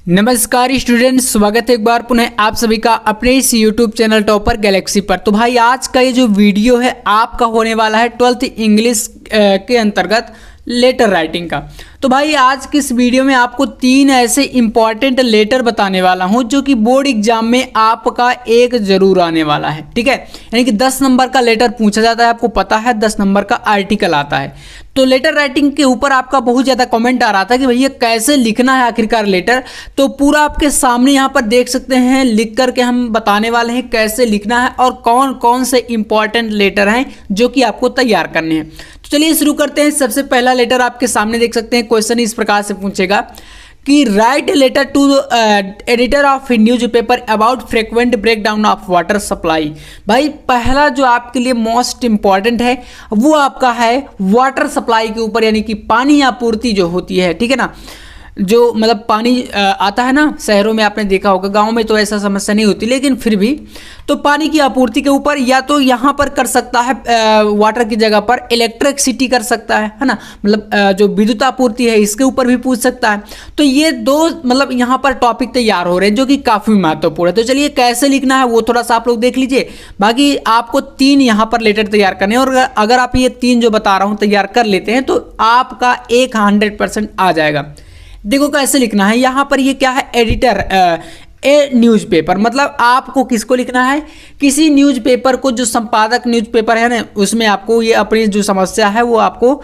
नमस्कार स्टूडेंट्स, स्वागत है एक बार पुनः आप सभी का अपने इस यूट्यूब चैनल टॉपर गैलेक्सी पर। तो भाई आज का ये जो वीडियो है आपका होने वाला है 12th इंग्लिश के अंतर्गत लेटर राइटिंग का। तो भाई आज की इस वीडियो में आपको 3 ऐसे इंपॉर्टेंट लेटर बताने वाला हूं जो कि बोर्ड एग्जाम में आपका एक जरूर आने वाला है। ठीक है, यानी कि 10 नंबर का लेटर पूछा जाता है, आपको पता है 10 नंबर का आर्टिकल आता है। तो लेटर राइटिंग के ऊपर आपका बहुत ज़्यादा कमेंट आ रहा था कि भैया कैसे लिखना है आखिरकार लेटर। तो पूरा आपके सामने यहाँ पर देख सकते हैं, लिख करके हम बताने वाले हैं कैसे लिखना है और कौन कौन से इंपॉर्टेंट लेटर हैं जो कि आपको तैयार करने हैं। तो चलिए शुरू करते हैं। सबसे पहला लेटर आपके सामने देख सकते हैं, क्वेश्चन इस प्रकार से पूछेगा कि write a letter to editor of news paper about frequent breakdown of water supply. भाई पहला जो आपके लिए मोस्ट इंपॉर्टेंट है वो आपका है वाटर सप्लाई के ऊपर, यानी कि पानी आपूर्ति जो होती है। ठीक है ना, जो मतलब पानी आता है ना, शहरों में आपने देखा होगा, गांव में तो ऐसा समस्या नहीं होती, लेकिन फिर भी तो पानी की आपूर्ति के ऊपर या तो यहाँ पर कर सकता है वाटर की जगह पर इलेक्ट्रिसिटी कर सकता है ना, मतलब जो विद्युत आपूर्ति है इसके ऊपर भी पूछ सकता है। तो ये दो मतलब यहाँ पर टॉपिक तैयार हो रहे हैं जो कि काफ़ी महत्वपूर्ण है। तो चलिए कैसे लिखना है वो थोड़ा सा आप लोग देख लीजिए। बाकी आपको 3 यहाँ पर लेटर तैयार करने हैं और अगर आप ये 3 जो बता रहा हूँ तैयार कर लेते हैं तो आपका 100% आ जाएगा। देखो कैसे लिखना है। यहाँ पर ये क्या है, एडिटर ए न्यूज़पेपर, मतलब आपको किसको लिखना है, किसी न्यूज़पेपर को, जो संपादक न्यूज़पेपर है ना उसमें आपको ये अपनी जो समस्या है वो आपको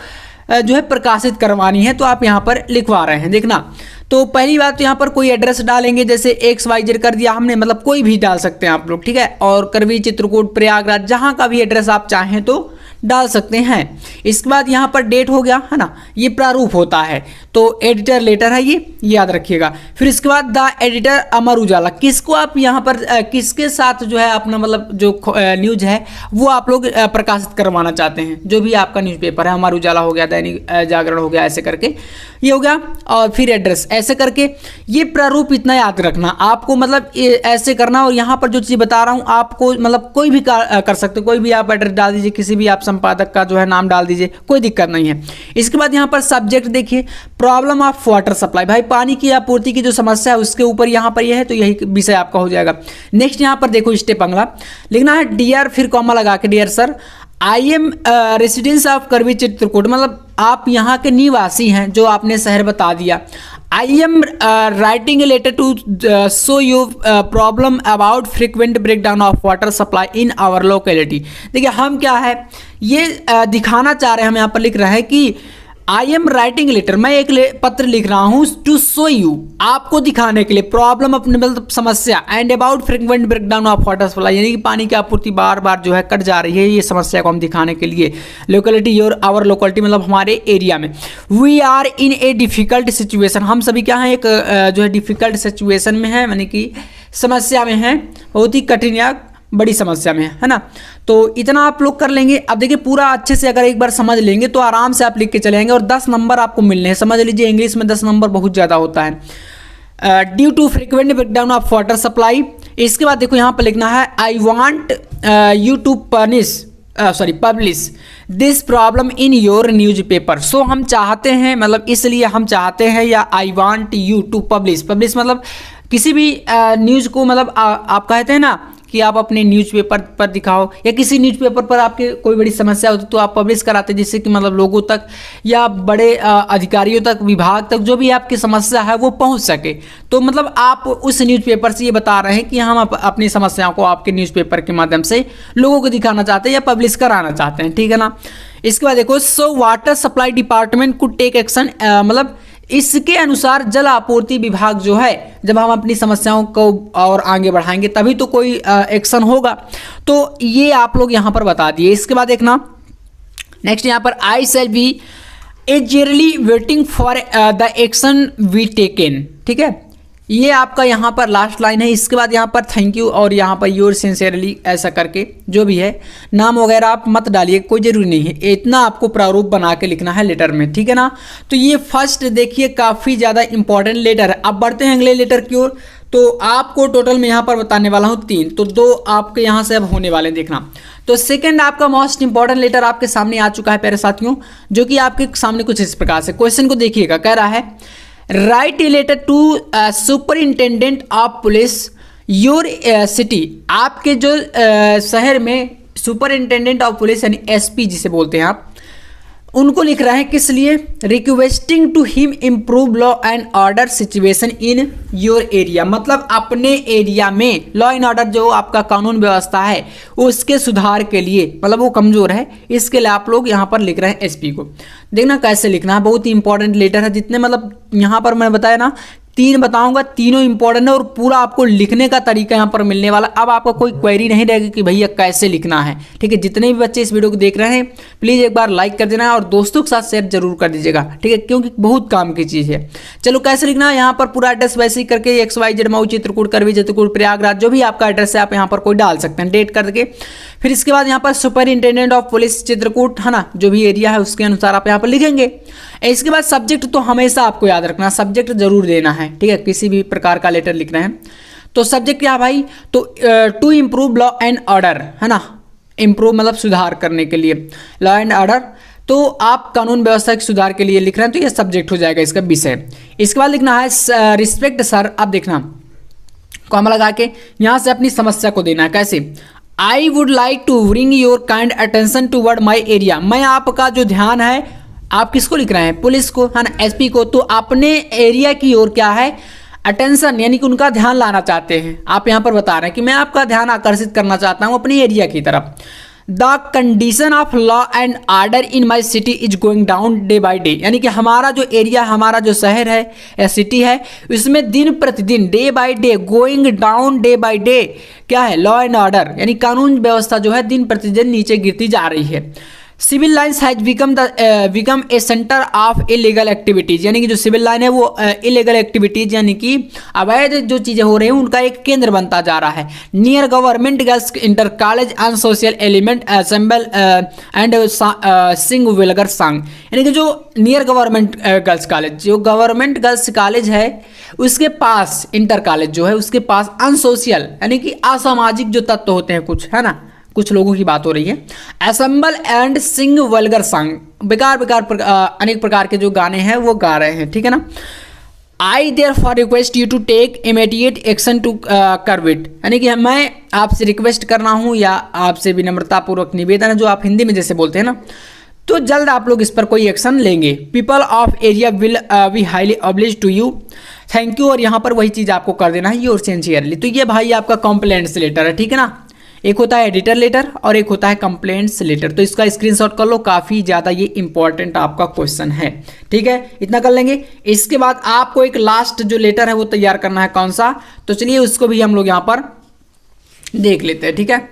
जो है प्रकाशित करवानी है। तो आप यहाँ पर लिखवा रहे हैं, देखना। तो पहली बात तो यहाँ पर कोई एड्रेस डालेंगे, जैसे XYZ कर दिया हमने, मतलब कोई भी डाल सकते हैं आप लोग। ठीक है, और करवी, चित्रकूट, प्रयागराज, जहाँ का भी एड्रेस आप चाहें तो डाल सकते हैं। इसके बाद यहाँ पर डेट हो गया है ना, ये प्रारूप होता है। तो एडिटर लेटर है ये याद रखिएगा। फिर इसके बाद द एडिटर अमर उजाला, किसको आप यहाँ पर किसके साथ जो है अपना मतलब जो न्यूज है वो आप लोग प्रकाशित करवाना चाहते हैं, जो भी आपका न्यूज़पेपर है, अमर उजाला हो गया, दैनिक जागरण हो गया, ऐसे करके ये हो गया। और फिर एड्रेस ऐसे करके ये प्रारूप इतना याद रखना आपको, मतलब ऐसे करना। और यहाँ पर जो चीज़ बता रहा हूँ आपको मतलब कोई भी कर सकते, कोई भी आप एड्रेस डाल दीजिए, किसी भी आप संपादक का जो है नाम डाल दीजिए, कोई दिक्कत नहीं है। इसके बाद यहाँ पर सब्जेक्ट देखिए, प्रॉब्लम ऑफ वाटर सप्लाई, भाई पानी की आपूर्ति की जो समस्या है उसके ऊपर यहाँ पर यह है, तो यही विषय आपका हो जाएगा। नेक्स्ट यहाँ पर देखो स्टेप अगला लिखना है, डियर, फिर कॉमा लगा के, dear sir I am residence of Karwi Chitrakoot, मतलब आप यहाँ के निवासी हैं जो आपने शहर बता दिया। I am writing a letter to show you problem about frequent breakdown of water supply in our locality. देखिए हम क्या है ये दिखाना चाह रहे हैं, हम यहाँ पर लिख रहे हैं कि आई एम राइटिंग लेटर, मैं एक पत्र लिख रहा हूँ, टू शो यू, आपको दिखाने के लिए, प्रॉब्लम अपने मतलब समस्या, and about frequent breakdown of water supply, यानी कि पानी की आपूर्ति बार बार जो है कट जा रही है, ये समस्या को हम दिखाने के लिए। लोकेलिटी योर आवर लोकेलिटी, मतलब हमारे एरिया में। We are in a difficult situation, हम सभी क्या हैं एक जो है डिफिकल्ट सिचुएशन में है, यानी कि समस्या में है, बहुत ही कठिन या बड़ी समस्या में है ना। तो इतना आप लोग कर लेंगे। अब देखिए पूरा अच्छे से अगर एक बार समझ लेंगे तो आराम से आप लिख के चलेंगे और 10 नंबर आपको मिलने हैं। समझ लीजिए इंग्लिश में 10 नंबर बहुत ज़्यादा होता है। Due to frequent breakdown of water supply. इसके बाद देखो यहाँ पर लिखना है, I want you to publish this problem in your news paper. So हम चाहते हैं, मतलब इसलिए हम चाहते हैं, या I want you to publish मतलब किसी भी न्यूज़ को, मतलब आप कहते हैं ना कि आप अपने न्यूज़पेपर पर दिखाओ, या किसी न्यूज़पेपर पर आपके कोई बड़ी समस्या होती तो आप पब्लिश कराते, जिससे कि मतलब लोगों तक या बड़े अधिकारियों तक, विभाग तक, जो भी आपकी समस्या है वो पहुंच सके। तो मतलब आप उस न्यूज़पेपर से ये बता रहे हैं कि हम अपनी समस्याओं को आपके न्यूज़पेपर के माध्यम से लोगों को दिखाना चाहते हैं या पब्लिश कराना चाहते हैं। ठीक है ना। इसके बाद देखो, so water supply department could take action, मतलब इसके अनुसार जल आपूर्ति विभाग जो है, जब हम अपनी समस्याओं को और आगे बढ़ाएंगे तभी तो कोई एक्शन होगा। तो ये आप लोग यहाँ पर बता दिए। इसके बाद देखना नेक्स्ट यहाँ पर, I shall be eagerly waiting for the action we taken. ठीक है, ये आपका यहाँ पर लास्ट लाइन है। इसके बाद यहाँ पर थैंक यू और यहाँ पर योर सिंसियरली, ऐसा करके जो भी है नाम वगैरह आप मत डालिए, कोई ज़रूरी नहीं है, इतना आपको प्रारूप बना के लिखना है लेटर में। ठीक है ना। तो ये फर्स्ट देखिए काफ़ी ज़्यादा इंपॉर्टेंट लेटर है। अब बढ़ते हैं अगले लेटर की ओर। तो आपको टोटल में यहाँ पर बताने वाला हूँ 3, तो 2 आपके यहाँ से अब होने वाले, देखना। तो सेकंड आपका मोस्ट इंपॉर्टेंट लेटर आपके सामने आ चुका है प्यारे साथियों, जो कि आपके सामने कुछ इस प्रकार से, क्वेश्चन को देखिएगा। कह रहा है write a letter to superintendent of police your city. आपके जो शहर में सुपरिंटेंडेंट ऑफ पुलिस यानी एसपी जिसे बोलते हैं आप, उनको लिख रहे हैं किस लिए? Requesting to him improve law and order situation in your area. मतलब अपने एरिया में लॉ एंड ऑर्डर जो आपका कानून व्यवस्था है उसके सुधार के लिए, मतलब वो कमजोर है, इसके लिए आप लोग यहाँ पर लिख रहे हैं एसपी को। देखना कैसे लिखना है, बहुत ही इंपॉर्टेंट लेटर है। जितने मतलब यहाँ पर मैं बताया ना 3 बताऊंगा, तीनों इंपॉर्टेंट है और पूरा आपको लिखने का तरीका यहाँ पर मिलने वाला। अब आपको कोई क्वेरी नहीं रहेगी कि भैया कैसे लिखना है, ठीक है। जितने भी बच्चे इस वीडियो को देख रहे हैं प्लीज़ एक बार लाइक कर देना और दोस्तों के साथ शेयर जरूर कर दीजिएगा, ठीक है, क्योंकि बहुत काम की चीज़ है। चलो कैसे लिखना है, यहाँ पर पूरा एड्रेस वैसे ही करके XYZ मऊ चित्रकूट करवी चित्रकूट प्रयागराज जो भी आपका एड्रेस है आप यहाँ पर कोई डाल सकते हैं, डेट करके। फिर इसके बाद यहाँ पर सुपरिंटेंडेंट ऑफ पुलिस चित्रकूट है ना, जो भी एरिया है उसके अनुसार आप यहाँ पर लिखेंगे। इसके बाद सब्जेक्ट तो हमेशा आपको याद रखना, सब्जेक्ट जरूर देना है, ठीक है, किसी भी प्रकार का लेटर लिख रहे हैं तो सब्जेक्ट क्या भाई? तो to improve law and order है ना, इम्प्रूव मतलब सुधार करने के लिए, लॉ एंड ऑर्डर, तो आप कानून व्यवस्था के सुधार के लिए लिख रहे हैं तो ये सब्जेक्ट हो जाएगा इसका विषय। इसके बाद लिखना है रिस्पेक्ट सर। आप देखना कॉमा लगा के यहाँ से अपनी समस्या को देना है। कैसे? I would like to bring your kind attention toward my area. मैं आपका जो ध्यान है, आप किसको लिख रहे हैं? पुलिस को है ना, एसपी को। तो अपने एरिया की ओर क्या है? अटेंशन, यानी कि उनका ध्यान लाना चाहते हैं। आप यहाँ पर बता रहे हैं कि मैं आपका ध्यान आकर्षित करना चाहता हूँ अपनी एरिया की तरफ। The condition of law and order in my city is going down day by day. यानी कि हमारा जो एरिया, हमारा जो शहर है या सिटी है, उसमें दिन प्रतिदिन, day by day, going down day by day, क्या है? लॉ एंड ऑर्डर, यानी कानून व्यवस्था जो है दिन प्रतिदिन नीचे गिरती जा रही है। Civil Lines has become a centre of illegal activities. यानी कि जो सिविल लाइन है वो इलीगल एक्टिविटीज यानी कि अवैध जो चीज़ें हो रही हैं उनका एक केंद्र बनता जा रहा है। Near government girls inter college and social element assemble and sing vulgar song. यानी कि जो नियर गवर्नमेंट गर्ल्स कॉलेज, जो गवर्नमेंट गर्ल्स कॉलेज है उसके पास, इंटर कॉलेज जो है उसके पास अनसोशल यानी कि असामाजिक जो तत्व होते हैं कुछ, है ना, कुछ लोगों की बात हो रही है। Assemble and Singh vulgar song, बेकार अनेक प्रकार के जो गाने हैं वो गा रहे हैं, ठीक है ना। I therefore request you to take immediate action to curb it. यानी कि मैं आपसे रिक्वेस्ट कर रहा हूँ या आपसे विनम्रतापूर्वक निवेदन है, जो आप हिंदी में जैसे बोलते हैं ना, तो जल्द आप लोग इस पर कोई एक्शन लेंगे। People of area will be highly oblige to you, thank you. और यहाँ पर वही चीज़ आपको कर देना है, योर सिंसियरली। तो ये भाई आपका कंप्लेंट्स लेटर है, ठीक है ना। एक होता है एडिटर लेटर और एक होता है कंप्लेंट्स लेटर। तो इसका स्क्रीनशॉट कर लो, काफ़ी ज़्यादा ये इंपॉर्टेंट आपका क्वेश्चन है, ठीक है। इतना कर लेंगे। इसके बाद आपको एक लास्ट जो लेटर है वो तैयार करना है, कौन सा? तो चलिए उसको भी हम लोग यहाँ पर देख लेते हैं, ठीक है।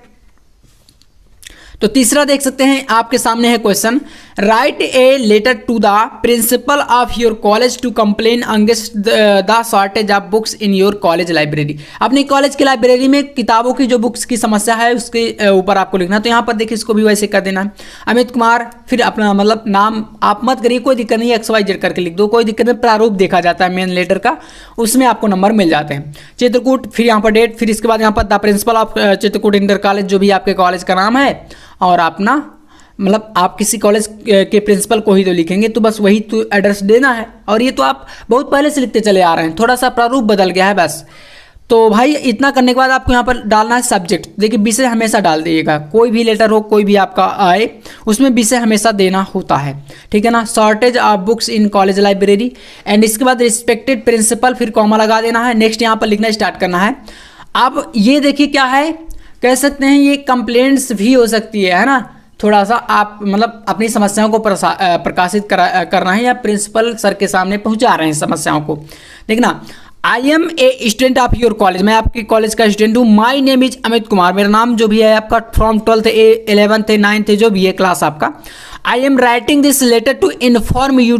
तो तीसरा देख सकते हैं आपके सामने है question, write a letter to the principal of your college to complain against the shortage of books in your college library. अपनी कॉलेज की लाइब्रेरी में किताबों की जो बुक्स की समस्या है उसके ऊपर आपको लिखना। तो यहाँ पर देखिए इसको भी वैसे कर देना है, अमित कुमार, फिर अपना मतलब नाम आप मत करिए, कोई दिक्कत नहीं, XYZ करके लिख दो, कोई दिक्कत नहीं। प्रारूप देखा जाता है मेन लेटर का, उसमें आपको नंबर मिल जाते हैं। चित्रकूट, फिर यहाँ पर डेट, फिर इसके बाद यहाँ पर the principal of Chitrakoot inter college, जो भी आपके कॉलेज का नाम है, और अपना मतलब आप किसी कॉलेज के प्रिंसिपल को ही तो लिखेंगे, तो बस वही तो एड्रेस देना है। और ये तो आप बहुत पहले से लिखते चले आ रहे हैं, थोड़ा सा प्रारूप बदल गया है बस। तो भाई इतना करने के बाद आपको यहाँ पर डालना है सब्जेक्ट। देखिए विषय हमेशा डाल दीजिएगा, कोई भी लेटर हो, कोई भी आपका आए, उसमें विषय हमेशा देना होता है, ठीक है ना। Shortage of books in college library and इसके बाद रिस्पेक्टेड प्रिंसिपल, फिर कॉमा लगा देना है। नेक्स्ट यहाँ पर लिखना स्टार्ट करना है। अब ये देखिए क्या है, कह सकते हैं ये कंप्लेंट्स भी हो सकती है ना। थोड़ा सा आप मतलब अपनी समस्याओं को प्रकाशित करना है या प्रिंसिपल सर के सामने पहुंचा रहे हैं समस्याओं को। देखना, I am a student of your college, मैं आपके कॉलेज का स्टूडेंट हूँ। My name is Amit Kumar, मेरा नाम जो भी है आपका, फ्रॉम 12th 11th 9th जो भी है क्लास आपका। I am writing this letter to inform you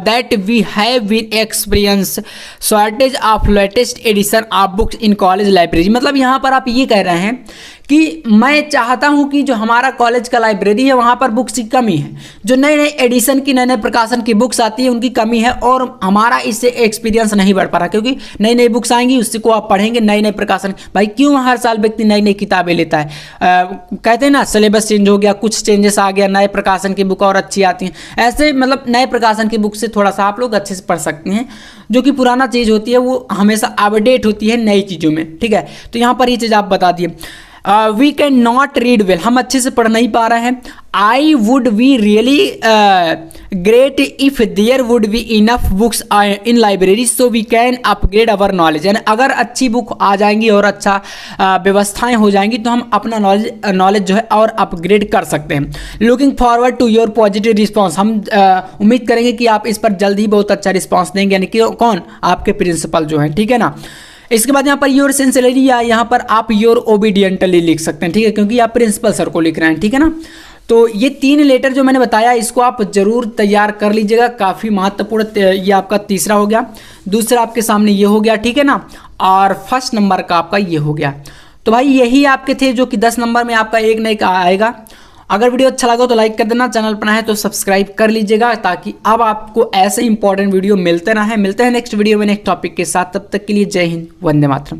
that we have been experience shortage of latest edition of books in college library। मतलब यहाँ पर आप ये कह रहे हैं कि मैं चाहता हूँ कि जो हमारा कॉलेज का लाइब्रेरी है वहाँ पर बुक्स की कमी है, जो नए नए एडिशन की, नए नए प्रकाशन की बुक्स आती है उनकी कमी है, और हमारा इससे एक्सपीरियंस नहीं बढ़ पा रहा, क्योंकि नई नई बुक्स आएंगी उससे को आप पढ़ेंगे, नए नए प्रकाशन। भाई क्यों हर साल व्यक्ति नई नई किताबें लेता है? कहते हैं ना सिलेबस चेंज हो गया, कुछ चेंजेस आ गया, नए प्रकाशन की बुक और अच्छी आती हैं। ऐसे मतलब नए प्रकाशन की बुक से थोड़ा सा आप लोग अच्छे से पढ़ सकते हैं। जो कि पुराना चीज़ होती है वो हमेशा अपडेट होती है नई चीज़ों में, ठीक है। तो यहाँ पर ये चीज़ आप बता दिए। We can not read well, हम अच्छे से पढ़ नहीं पा रहे हैं। I would be really great if there would be enough books in library so we can upgrade our knowledge. यानी अगर अच्छी बुक आ जाएंगी और अच्छा व्यवस्थाएं हो जाएंगी तो हम अपना नॉलेज जो है और अपग्रेड कर सकते हैं। Looking forward to your positive response, हम उम्मीद करेंगे कि आप इस पर जल्द ही बहुत अच्छा रिस्पॉन्स देंगे, यानी कि कौन, आपके प्रिंसिपल जो है, ठीक है ना। इसके बाद यहाँ पर योर सिंसियरली या यहाँ पर आप योर ओबीडियंटली लिख सकते हैं, ठीक है, क्योंकि आप प्रिंसिपल सर को लिख रहे हैं, ठीक है ना। तो ये 3 लेटर जो मैंने बताया इसको आप जरूर तैयार कर लीजिएगा, काफ़ी महत्वपूर्ण। ये आपका तीसरा हो गया, दूसरा आपके सामने ये हो गया, ठीक है ना, और फर्स्ट नंबर का आपका ये हो गया। तो भाई यही आपके थे जो कि 10 नंबर में आपका एक नई का आएगा। अगर वीडियो अच्छा लगा तो लाइक कर देना, चैनल पर नया है तो सब्सक्राइब कर लीजिएगा, ताकि अब आपको ऐसे इंपॉर्टेंट वीडियो मिलते रहे। मिलते हैं नेक्स्ट वीडियो में नेक्स्ट टॉपिक के साथ, तब तक के लिए जय हिंद, वंदे मातरम।